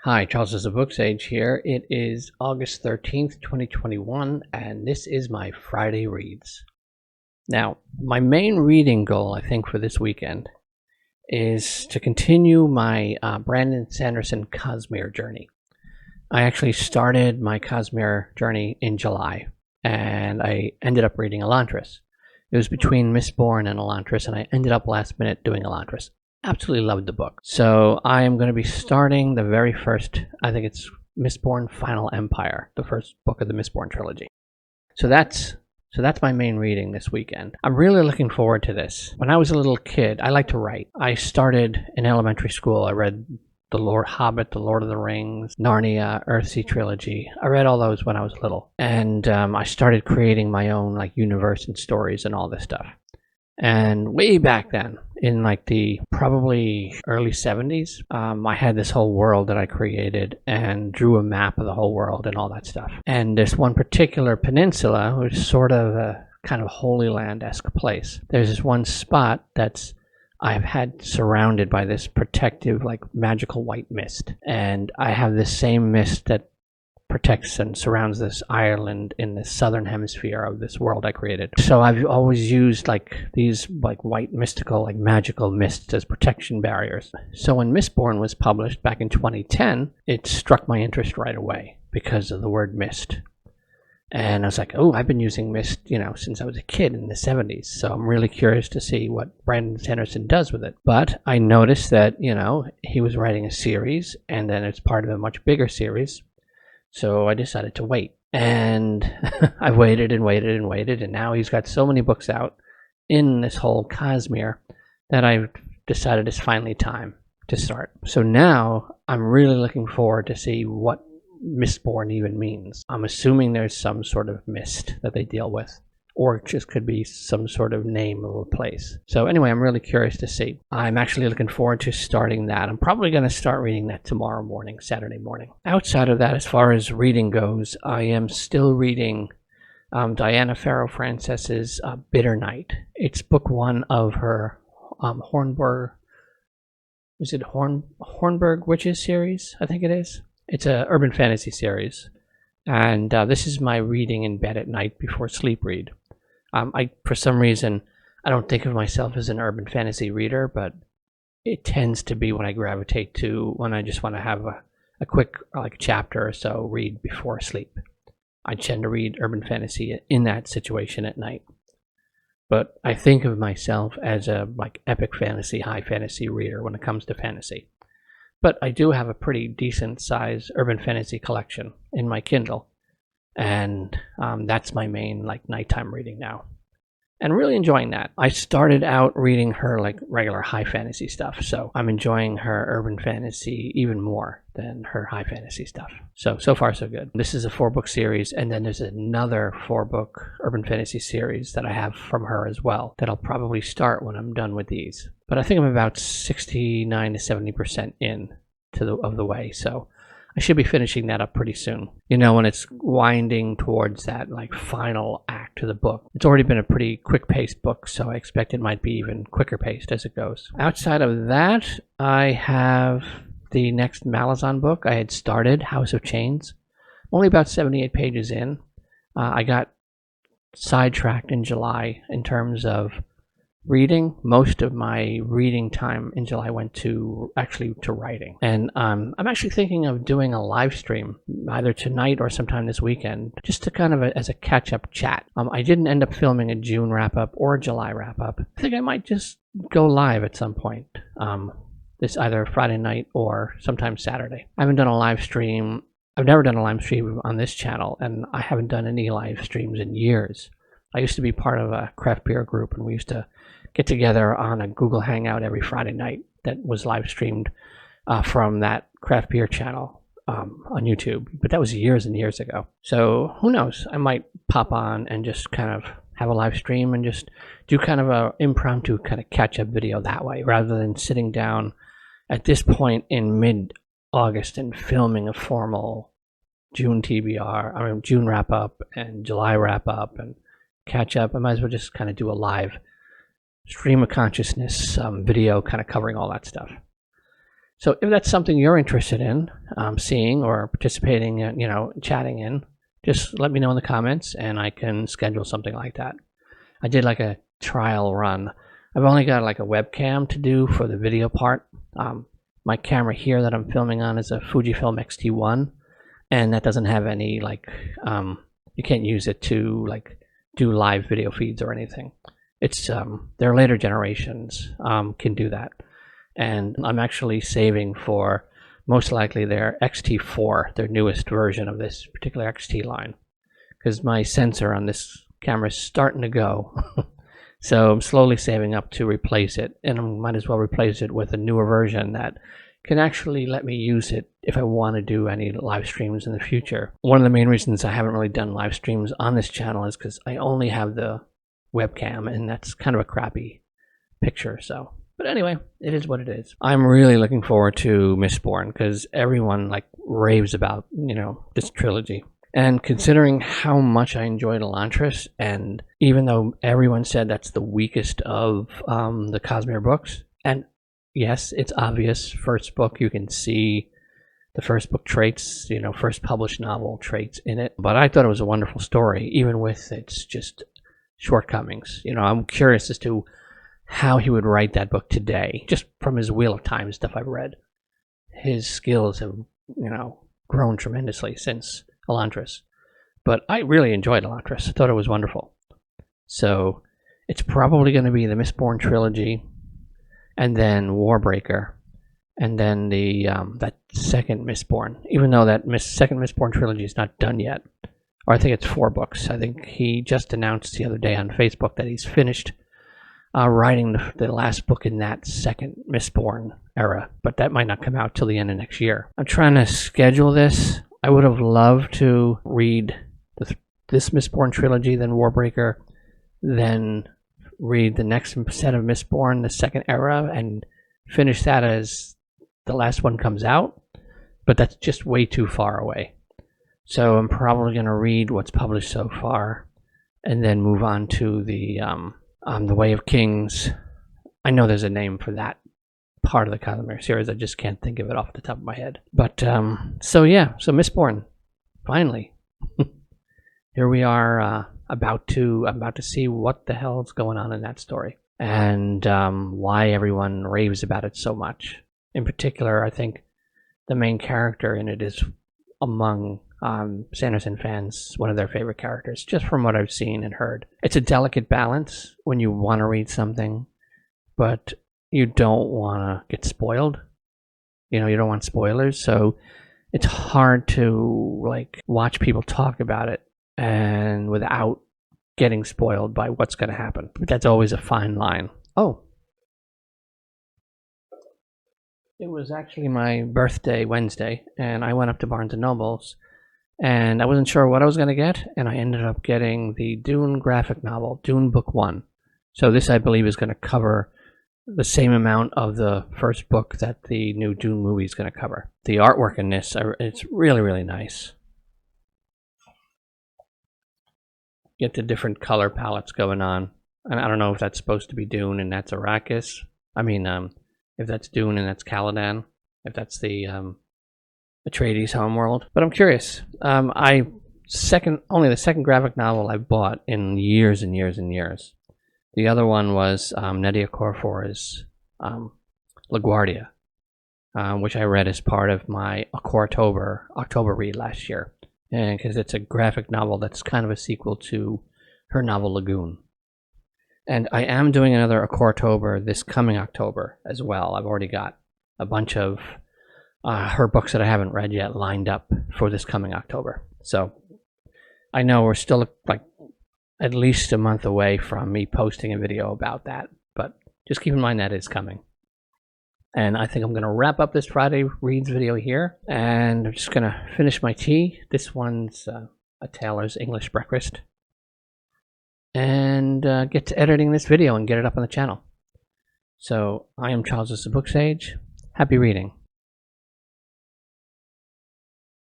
Hi, Charles is a SirBookSage here. It is August 13th, 2021, and this is my Friday Reads. Now, my main reading goal, I think, for this weekend is to continue my Brandon Sanderson Cosmere journey. I actually started my Cosmere journey in July, and I ended up reading Elantris. It was between Mistborn and Elantris, and I ended up last minute doing Elantris. Absolutely loved the book. So I am going to be starting the very first, I think it's Mistborn Final Empire, the first book of the Mistborn trilogy. So that's my main reading this weekend. I'm really looking forward to this. When I was a little kid, I liked to write. I started in elementary school. I read the Hobbit, The Lord of the Rings, Narnia, Earthsea trilogy. I read all those when I was little. And I started creating my own universe and stories and all this stuff. And way back then, in the probably early 70s, I had this whole world that I created and drew a map of the whole world and all that stuff. And this one particular peninsula was sort of a kind of Holy Land-esque place. There's this one spot I've had surrounded by this protective, magical white mist. And I have this same mist that protects and surrounds this island in the southern hemisphere of this world I created. So I've always used these white mystical magical mists as protection barriers. So when Mistborn was published back in 2010, it struck my interest right away because of the word mist. And I was like, oh, I've been using mist, since I was a kid in the 70s. So I'm really curious to see what Brandon Sanderson does with it. But I noticed that, he was writing a series, and then it's part of a much bigger series. So I decided to wait, and I waited and waited and waited, and now he's got so many books out in this whole Cosmere that I've decided it's finally time to start. So now I'm really looking forward to see what Mistborn even means. I'm assuming there's some sort of mist that they deal with, or it just could be some sort of name of a place. So anyway, I'm really curious to see. I'm actually looking forward to starting that. I'm probably going to start reading that tomorrow morning, Saturday morning. Outside of that, as far as reading goes, I am still reading Diana Farrow Frances's Bitter Night. It's book one of her Hornberger Witches series, I think it is. It's a urban fantasy series. And this is my reading in bed at night before sleep read. For some reason, I don't think of myself as an urban fantasy reader, but it tends to be what I gravitate to when I just want to have a quick chapter or so read before sleep. I tend to read urban fantasy in that situation at night. But I think of myself as a epic fantasy, high fantasy reader when it comes to fantasy. But I do have a pretty decent size urban fantasy collection in my Kindle. And that's my main nighttime reading now. And really enjoying that. I started out reading her regular high fantasy stuff. So I'm enjoying her urban fantasy even more than her high fantasy stuff. So far so good. This is a 4-book series. And then there's another 4-book urban fantasy series that I have from her as well that I'll probably start when I'm done with these. But I think I'm about 69 to 70% in of the way. So I should be finishing that up pretty soon. When it's winding towards that final act of the book. It's already been a pretty quick-paced book, so I expect it might be even quicker-paced as it goes. Outside of that, I have the next Malazan book. I had started, House of Chains. Only about 78 pages in. I got sidetracked in July in terms of reading. Most of my reading time in July went to writing. And I'm actually thinking of doing a live stream either tonight or sometime this weekend, just to kind of as a catch-up chat. I didn't end up filming a June wrap-up or a July wrap-up. I think I might just go live at some point. This either Friday night or sometime Saturday. I haven't done a live stream. I've never done a live stream on this channel, and I haven't done any live streams in years. I used to be part of a craft beer group, and we used to get together on a Google Hangout every Friday night that was live streamed from that craft beer channel on YouTube. But that was years and years ago. So who knows? I might pop on and just kind of have a live stream and just do kind of a impromptu kind of catch-up video that way, rather than sitting down at this point in mid-August and filming a formal June June wrap-up and July wrap-up and catch-up. I might as well just kind of do a live stream of consciousness video kind of covering all that stuff. So if that's something you're interested in seeing or participating in, chatting in, just let me know in the comments and I can schedule something like that. I did like a trial run. I've only got like a webcam to do for the video part. My camera here that I'm filming on is a Fujifilm X-T1, and that doesn't have any like, you can't use it to like do live video feeds or anything. It's their later generations can do that. And I'm actually saving for most likely their X-T4, their newest version of this particular XT line, because my sensor on this camera is starting to go. So I'm slowly saving up to replace it, and I might as well replace it with a newer version that can actually let me use it if I want to do any live streams in the future. One of the main reasons I haven't really done live streams on this channel is because I only have the webcam, and that's kind of a crappy picture. So, but anyway, it is what it is. I'm really looking forward to Mistborn because everyone like raves about, this trilogy. And considering how much I enjoyed Elantris, and even though everyone said that's the weakest of the Cosmere books, and yes, it's obvious, first book, you can see the first book traits, first published novel traits in it, but I thought it was a wonderful story, even with its just shortcomings. I'm curious as to how he would write that book today, just from his Wheel of Time stuff I've read. His skills have, grown tremendously since Elantris. But I really enjoyed Elantris. I thought it was wonderful. So it's probably going to be the Mistborn trilogy, and then Warbreaker, and then the that second Mistborn. Even though that second Mistborn trilogy is not done yet, or I think it's 4 books. I think he just announced the other day on Facebook that he's finished writing the last book in that second Mistborn era, but that might not come out till the end of next year. I'm trying to schedule this. I would have loved to read this Mistborn trilogy, then Warbreaker, then read the next set of Mistborn, the second era, and finish that as the last one comes out, but that's just way too far away. So I'm probably going to read what's published so far, and then move on to the Way of Kings. I know there's a name for that part of the Cosmere series. I just can't think of it off the top of my head. But so Mistborn, finally. Here we are, I'm about to see what the hell's going on in that story, and why everyone raves about it so much. In particular, I think the main character in it is among Sanderson fans one of their favorite characters, just from what I've seen and heard. It's a delicate balance when you want to read something, but you don't want to get spoiled. You don't want spoilers, so it's hard to like watch people talk about it and without getting spoiled by what's going to happen. But that's always a fine line. Oh, it was actually my birthday Wednesday, and I went up to Barnes & Noble's, and I wasn't sure what I was going to get, and I ended up getting the Dune graphic novel, Dune Book 1. So this, I believe, is going to cover the same amount of the first book that the new Dune movie is going to cover. The artwork in this, it's really, really nice. Get the different color palettes going on. And I don't know if that's supposed to be Dune and that's Arrakis. I mean, if that's Dune and that's Caladan. If that's the Atreides homeworld. But I'm curious. Only the second graphic novel I've bought in years and years and years. The other one was Nnedi Okorafor's LaGuardia, which I read as part of my October read last year. And because it's a graphic novel that's kind of a sequel to her novel Lagoon. And I am doing another October this coming October as well. I've already got a bunch of her books that I haven't read yet lined up for this coming October. So I know we're still like at least a month away from me posting a video about that, but just keep in mind that is coming. And I think I'm going to wrap up this Friday Reads video here, and I'm just going to finish my tea. This one's a Taylor's English breakfast. And get to editing this video and get it up on the channel. So I am Charles, SirBookSage. Happy reading.